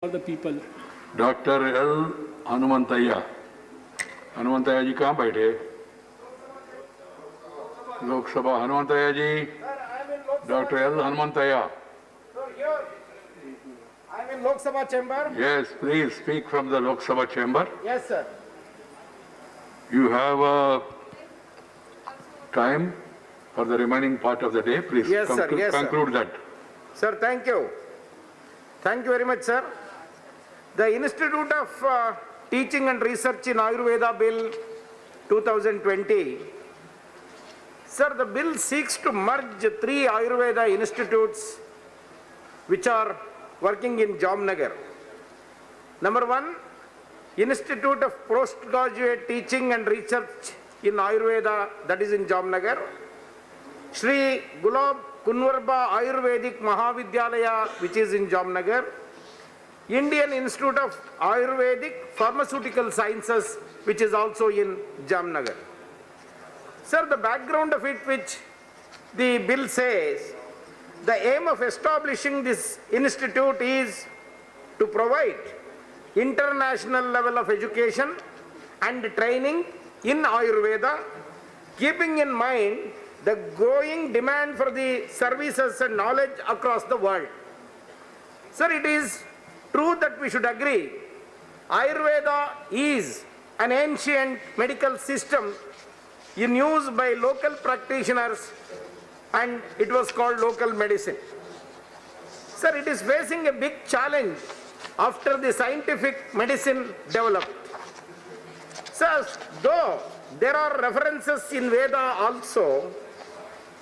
all the people. Doctor L Hanumanthaiah Hanumanthaiah ji कहाँ बैठे? Lok Sabha Hanumanthaiah ji. Doctor L Hanumanthaiah. I'm in Lok Sabha chamber. Yes, please speak from the Lok Sabha chamber. Yes, sir. You have a time for the remaining part of the day. Please Yes, sir. Yes, sir. conclude that. Sir, thank you. Thank you very much, sir. The Institute of Teaching and Research in Ayurveda Bill 2020. Sir, the bill seeks to merge 3 Ayurveda institutes which are working in Jamnagar. Number 1, Institute of Postgraduate Teaching and Research in Ayurveda, that is in Jamnagar. Shri Gulab Kunwarba Ayurvedic Mahavidyalaya, which is in Jamnagar. Indian Institute of Ayurvedic Pharmaceutical Sciences, which is also in Jamnagar. Sir, the background of it, which the bill says, the aim of establishing this institute is to provide international level of education and training in Ayurveda, keeping in mind the growing demand for the services and knowledge across the world. Sir, it is true that we should agree, Ayurveda is an ancient medical system in use by local practitioners, and it was called local medicine. Sir, it is facing a big challenge after the scientific medicine developed. Sir, though there are references in Veda also,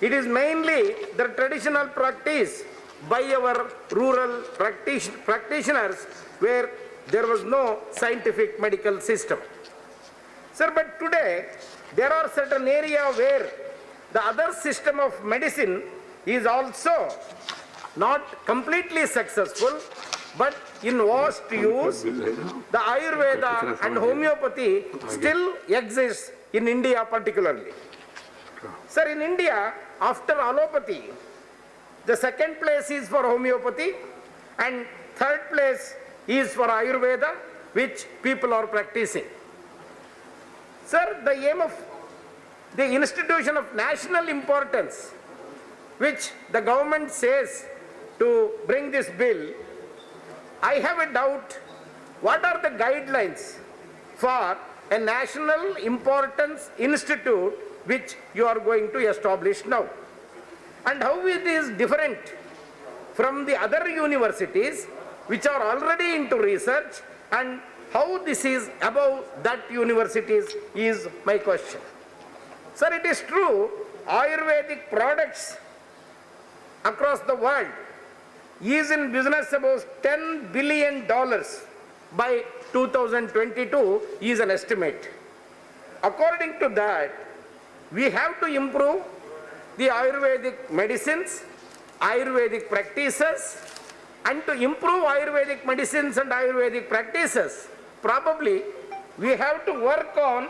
it is mainly the traditional practice by our rural practitioners where there was no scientific medical system. Sir, but today there are certain areas where the other system of medicine is also not completely successful, but in vast use, the Ayurveda and homeopathy still exists in India particularly. Sir, in India, after allopathy, the second place is for homeopathy and third place is for Ayurveda, which people are practicing. Sir, the aim of the institution of national importance, which the government says to bring this bill, I have a doubt, what are the guidelines for a national importance institute which you are going to establish now? And how it is different from the other universities which are already into research, and how this is above that universities is my question. Sir, it is true, Ayurvedic products across the world is in business about $10 billion by 2022 is an estimate. According to that, we have to improve the Ayurvedic medicines, Ayurvedic practices, and to improve Ayurvedic medicines and Ayurvedic practices, probably we have to work on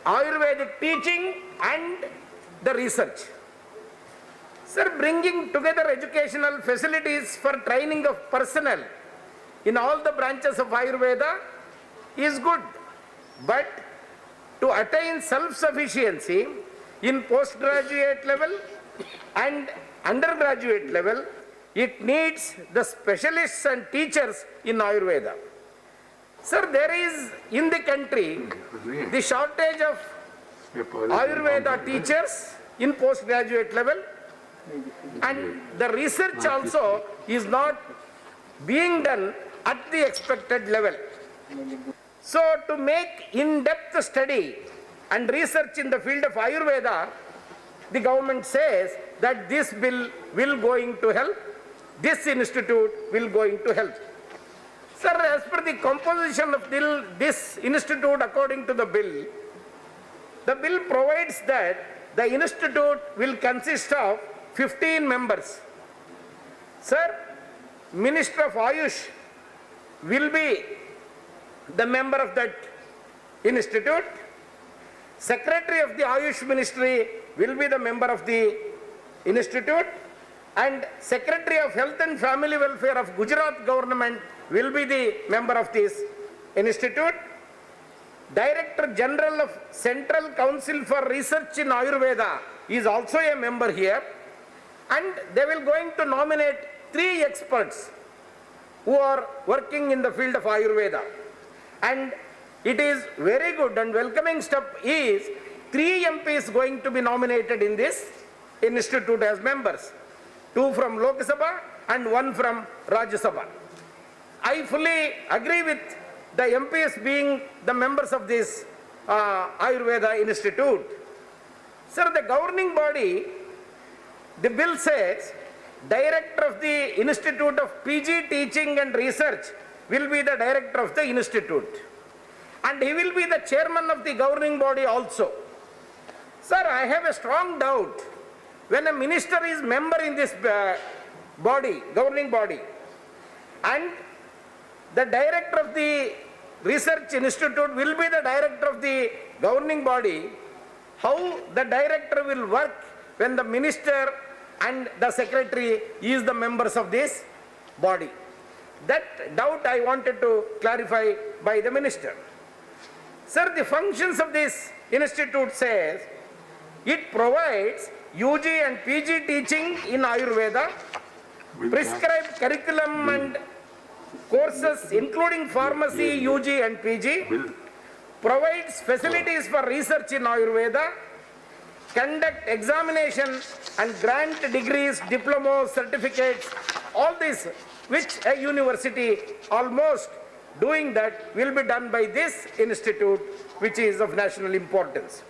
Ayurvedic teaching and the research. Sir, bringing together educational facilities for training of personnel in all the branches of Ayurveda is good, but to attain self-sufficiency in postgraduate level and undergraduate level, it needs the specialists and teachers in Ayurveda. Sir, there is in the country the shortage of Ayurveda teachers in postgraduate level, and the research also is not being done at the expected level. So, to make in-depth study and research in the field of Ayurveda, the government says that this bill will going to help, this institute will going to help. Sir, as per the composition of this institute according to the bill provides that the institute will consist of 15 members. Sir, Minister of Ayush will be the member of that institute. Secretary of the Ayush Ministry will be the member of the institute, and Secretary of Health and Family Welfare of Gujarat government will be the member of this institute. Director General of Central Council for Research in Ayurveda is also a member here, and they will going to nominate 3 experts who are working in the field of Ayurveda. And it is very good and welcoming step is 3 MPs going to be nominated in this institute as members, 2 from Lok Sabha and 1 from Rajya Sabha. I fully agree with the MPs being the members of this Ayurveda Institute. Sir, the governing body, the bill says, Director of the Institute of PG Teaching and Research will be the Director of the Institute. And he will be the Chairman of the governing body also. Sir, I have a strong doubt. When a minister is member in this body, governing body, and the Director of the Research Institute will be the Director of the governing body, how the Director will work when the minister and the Secretary is the members of this body? That doubt I wanted to clarify by the Minister. Sir, the functions of this institute says, it provides UG and PG teaching in Ayurveda, prescribed curriculum and courses including pharmacy, UG and PG, provides facilities for research in Ayurveda, conduct examination and grant degrees, diplomas, certificates, all this which a university almost doing that will be done by this institute, which is of national importance.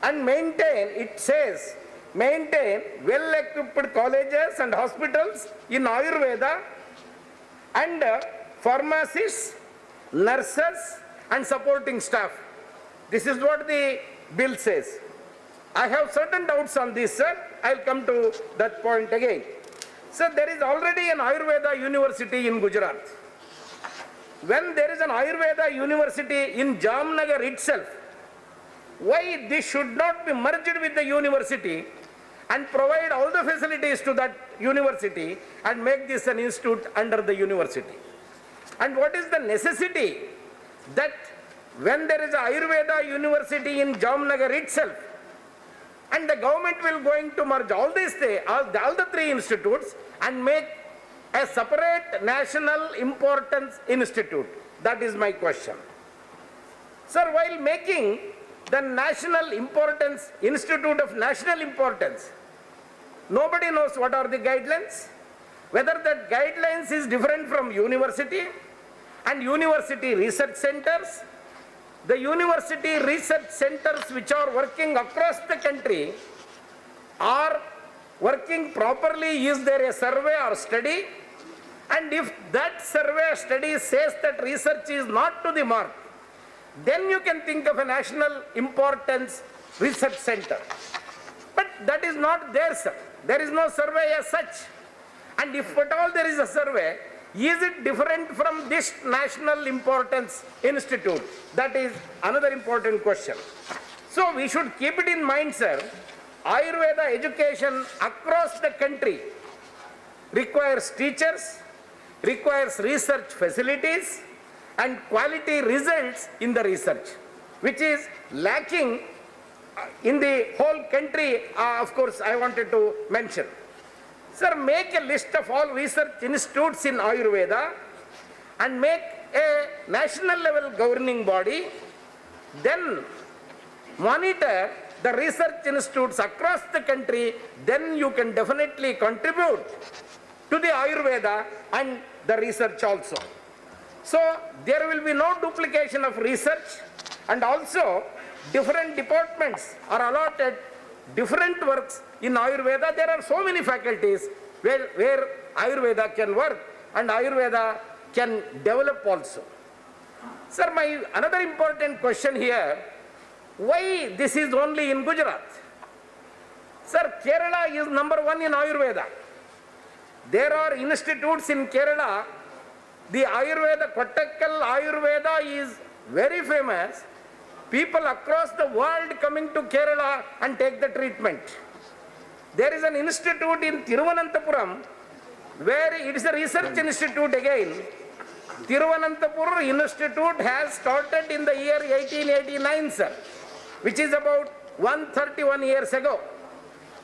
And maintain, it says, maintain well-equipped colleges and hospitals in Ayurveda and pharmacists, nurses and supporting staff. This is what the bill says. I have certain doubts on this, sir. I'll come to that point again. Sir, there is already an Ayurveda university in Gujarat. When there is an Ayurveda university in Jamnagar itself, why this should not be merged with the university and provide all the facilities to that university and make this an institute under the university? And what is the necessity that when there is a Ayurveda university in Jamnagar itself, and the government will going to merge all these all the 3 institutes and make a separate national importance institute? That is my question. Sir, while making the national importance institute of national importance, nobody knows what are the guidelines, whether that guidelines is different from university and university research centers. The university research centers which are working across the country are working properly. Is there a survey or study? And if that survey or study says that research is not to the mark, then you can think of a national importance research center. But that is not there, sir. There is no survey as such. And if at all there is a survey, is it different from this national importance institute? That is another important question. So we should keep it in mind, sir. Ayurveda education across the country requires teachers, requires research facilities and quality results in the research, which is lacking in the whole country. Of course, I wanted to mention. Sir, make a list of all research institutes in Ayurveda and make a national level governing body, then monitor the research institutes across the country, then you can definitely contribute to the Ayurveda and the research also. So there will be no duplication of research, and also different departments are allotted different works in Ayurveda. There are so many faculties where Ayurveda can work and Ayurveda can develop also. Sir, my another important question here, why this is only in Gujarat? Sir, Kerala is number 1 in Ayurveda. There are institutes in Kerala. The Ayurveda, Kottakkal Ayurveda is very famous. People across the world coming to Kerala and take the treatment. There is an institute in Thiruvananthapuram where it is a research institute again. Thiruvananthapuram Institute has started in the year 1889, sir, which is about 131 years ago.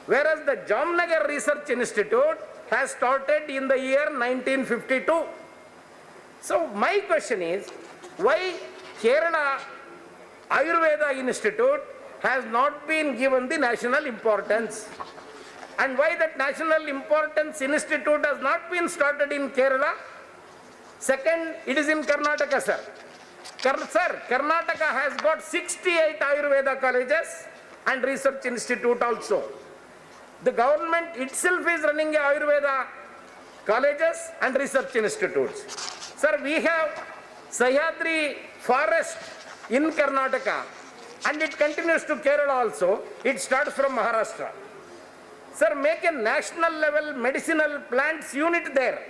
Whereas the Jamnagar Research Institute has started in the year 1952. So my question is, why Kerala Ayurveda Institute has not been given the national importance? And why that national importance institute has not been started in Kerala? Second, it is in Karnataka, sir. Sir, Karnataka has got 68 Ayurveda colleges and research institute also. The government itself is running a Ayurveda colleges and research institutes. Sir, we have Sahyadri forest in Karnataka and it continues to Kerala also. It starts from Maharashtra. Sir, make a national level medicinal plants unit there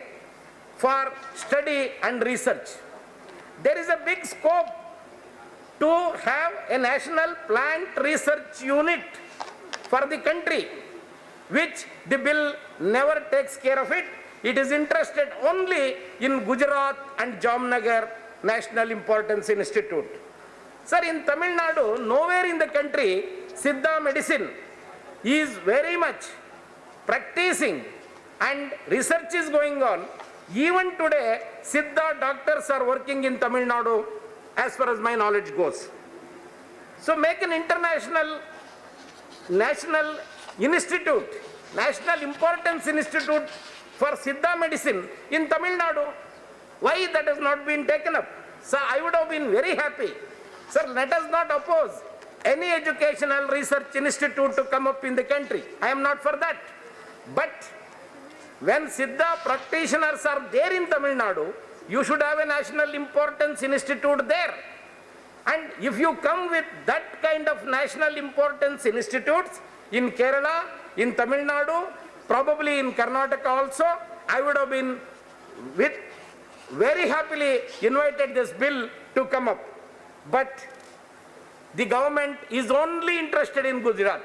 for study and research. There is a big scope to have a national plant research unit for the country, which the bill never takes care of it. It is interested only in Gujarat and Jamnagar National Importance Institute. Sir, in Tamil Nadu, nowhere in the country, Siddha medicine is very much practicing and research is going on. Even today, Siddha doctors are working in Tamil Nadu as far as my knowledge goes. So make an international, national institute, national importance institute for Siddha medicine in Tamil Nadu. Why that has not been taken up? Sir, I would have been very happy. Sir, let us not oppose any educational research institute to come up in the country. I am not for that. But when Siddha practitioners are there in Tamil Nadu, you should have a national importance institute there. And if you come with that kind of national importance institutes in Kerala, in Tamil Nadu, probably in Karnataka also, I would have been very happily invited this bill to come up. But the government is only interested in Gujarat.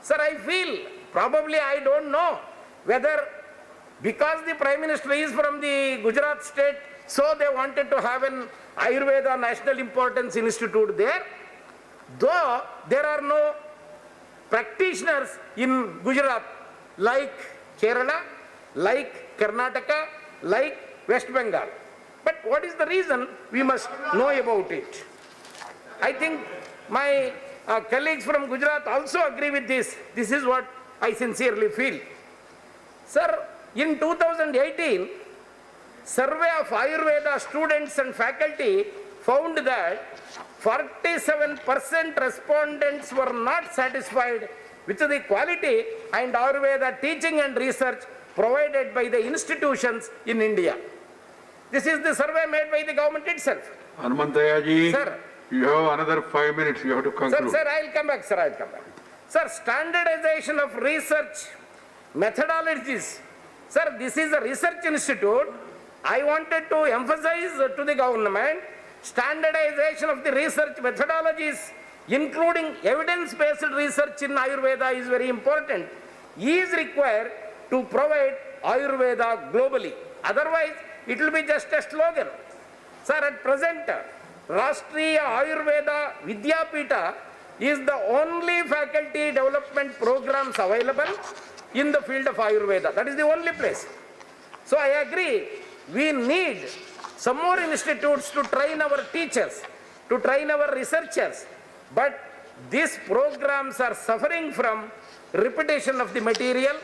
Sir, I feel, probably I don't know whether because the Prime Minister is from the Gujarat state, so they wanted to have an Ayurveda National Importance Institute there. Though there are no practitioners in Gujarat like Kerala, like Karnataka, like West Bengal. But what is the reason? We must know about it. I think my colleagues from Gujarat also agree with this. This is what I sincerely feel. Sir, in 2018, survey of Ayurveda students and faculty found that 47% respondents were not satisfied with the quality and Ayurveda teaching and research provided by the institutions in India. This is the survey made by the government itself. Hanumantaya ji, Sir. You have another 5 minutes. You have to conclude. Sir, I'll come back, sir, I'll come back. Sir, standardization of research methodologies. Sir, this is a research institute. I wanted to emphasize to the government, standardization of the research methodologies, including evidence-based research in Ayurveda is very important, is required to provide Ayurveda globally. Otherwise, it will be just a slogan. Sir, at present, Rashtriya Ayurveda Vidyapita is the only faculty development programs available in the field of Ayurveda. That is the only place. So I agree, we need some more institutes to train our teachers, to train our researchers. But these programs are suffering from repetition of the material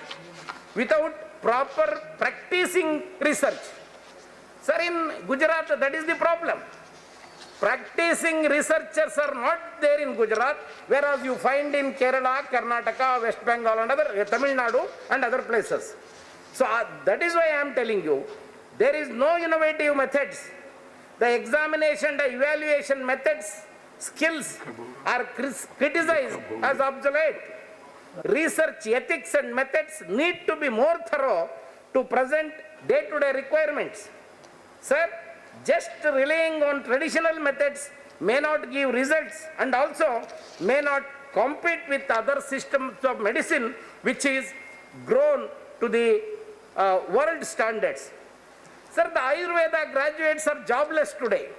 without proper practicing research. Sir, in Gujarat, that is the problem. Practicing researchers are not there in Gujarat, whereas you find in Kerala, Karnataka, West Bengal and other, Tamil Nadu and other places. So that is why I am telling you, there is no innovative methods. The examination, the evaluation methods, skills are criticized as obsolete. Research ethics and methods need to be more thorough to present day-to-day requirements. Sir, just relying on traditional methods may not give results and also may not compete with other systems of medicine which is grown to the world standards. Sir, the Ayurveda graduates are jobless today.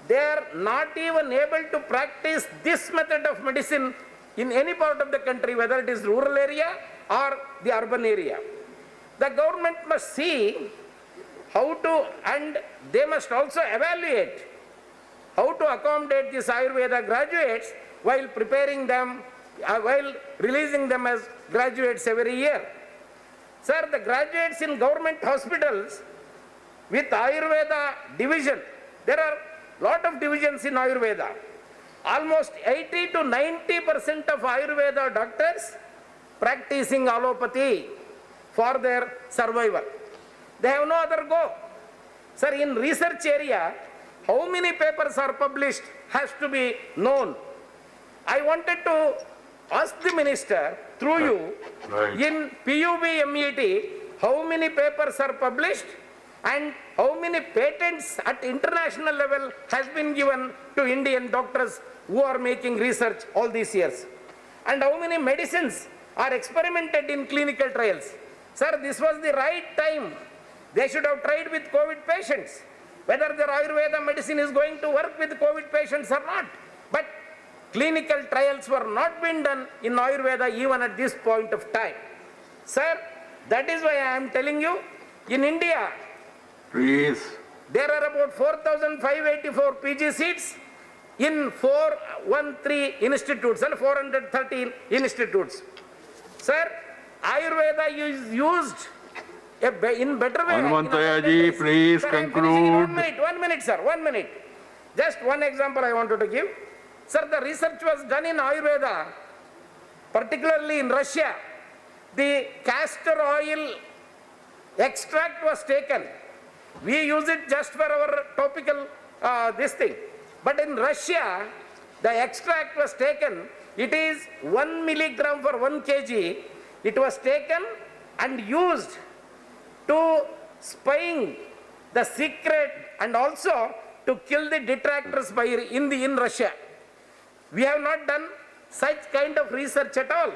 They are not even able to practice this method of medicine in any part of the country, whether it is rural area or the urban area. The government must see how to, and they must also evaluate how to accommodate these Ayurveda graduates while preparing them, while releasing them as graduates every year. Sir, the graduates in government hospitals with Ayurveda division, there are lot of divisions in Ayurveda. Almost 80 to 90% of Ayurveda doctors practicing allopathy for their survival. They have no other go. Sir, in research area, how many papers are published has to be known. I wanted to ask the minister through you, Right. in PUB MET, how many papers are published and how many patents at international level has been given to Indian doctors who are making research all these years, and how many medicines are experimented in clinical trials. Sir, this was the right time. They should have tried with COVID patients, whether their Ayurveda medicine is going to work with COVID patients or not. But clinical trials were not being done in Ayurveda even at this point of time. Sir, that is why I am telling you, in India, Please. there are about 4,584 PG seats in 413 institutes and 413 institutes. Sir, Ayurveda is used in better way. Hanumanthaya ji, please Sir, I am finishing in conclude. 1 minute, sir, 1 minute. Just one example I wanted to give. Sir, the research was done in Ayurveda, particularly in Russia. The castor oil extract was taken. We use it just for our topical this thing. But in Russia, the extract was taken. It is 1 milligram for 1 kg. It was taken and used to spying the secret and also to kill the detractors by in Russia. We have not done such kind of research at all.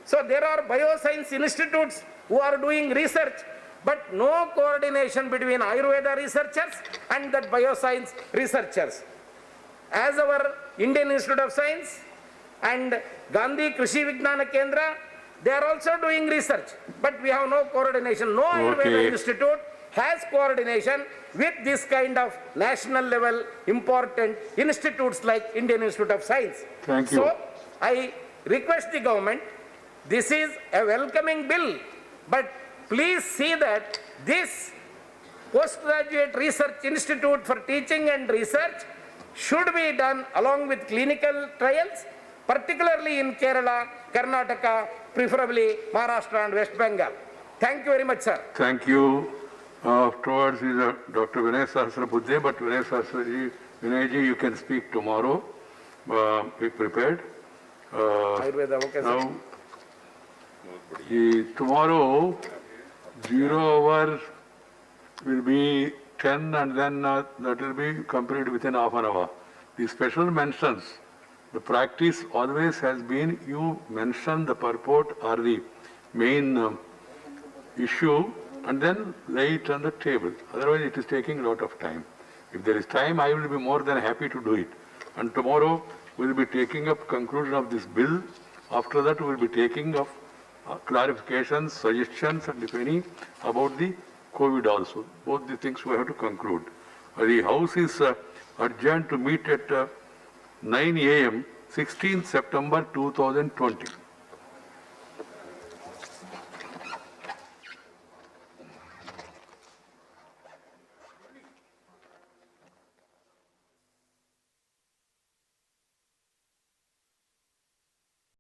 So there are bioscience institutes who are doing research, but no coordination between Ayurveda researchers and that bioscience researchers. As our Indian Institute of Science and Gandhi Krishi Vignana Kendra, they are also doing research, but we have no coordination. No Ayurveda Okay. institute has coordination with this kind of national level important institutes like Indian Institute of Science. Thank you. So I request the government, this is a welcoming bill, but please see that this postgraduate research institute for teaching and research should be done along with clinical trials, particularly in Kerala, Karnataka, preferably Maharashtra and West Bengal. Thank you very much, sir. Thank you. Afterwards is Dr. Vinay Sahasrabudhe, but Vinay ji, you can speak tomorrow. Be prepared. Ayurveda, okay, sir. Now, tomorrow, 0 hour will be 10 and then that will be completed within half an hour. The special mentions, the practice always has been you mention the purport or the main issue and then lay it on the table. Otherwise it is taking a lot of time. If there is time, I will be more than happy to do it. And tomorrow we will be taking up conclusion of this bill. After that we will be taking up clarifications, suggestions and if any about the COVID also. Both the things we have to conclude. The House is adjourned to meet at 9 a.m. 16th September 2020.